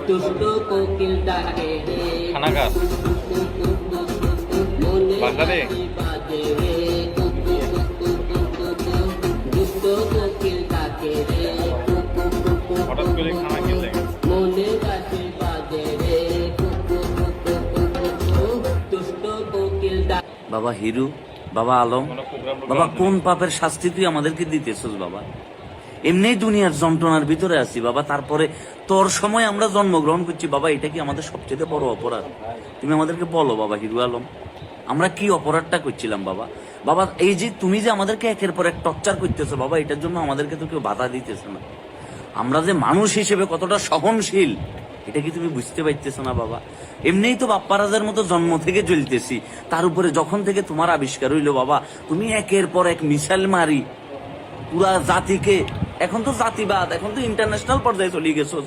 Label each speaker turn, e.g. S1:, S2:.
S1: দুষ্ট কোকিল ডাকে রে,
S2: খানা গাছ
S1: মনে
S2: বাংলাদেশ।
S1: বাঁশি বাজে রে, দুষ্ট কোকিল ডাকে রে,
S2: হঠাৎ করে খানা খেলে
S1: মনে বাঁশি বাজে রে, দুষ্ট কোকিল ডাকে।
S3: বাবা হিরু, বাবা আলম,
S2: কোনো প্রোগ্রাম
S3: বাবা কোন পাপের শাস্তি তুই আমাদেরকে দিতেছস বাবা? এমনি দুনিয়ার যন্ত্রণার ভিতরে আছি বাবা, তারপরে তোর সময় আমরা জন্মগ্রহণ করছি বাবা, এটা কি আমাদের সবচেয়ে বড় অপরাধ? তুমি আমাদেরকে বলো বাবা হিরু আলম, আমরা কি অপরাধটা করছিলাম বাবা? বাবা এই যে তুমি যে আমাদেরকে একের পর এক টর্চার করতেছো বাবা, এটার জন্য আমাদেরকে তো কেউ বাধা দিতেছে না। আমরা যে মানুষ হিসেবে কতটা সহনশীল এটা কি তুমি বুঝতে পারতেছো না বাবা? এমনিই তো বাপ্পারাজের মতো জন্ম থেকে জ্বলতেছি, তার উপরে যখন থেকে তোমার আবিষ্কার হইলো বাবা, তুমি একের পর এক মিসাইল মারি পুরা জাতিকে, এখন তো জাতিবাদ, এখন তো ইন্টারন্যাশনাল পর্যায়ে চলে গেছো।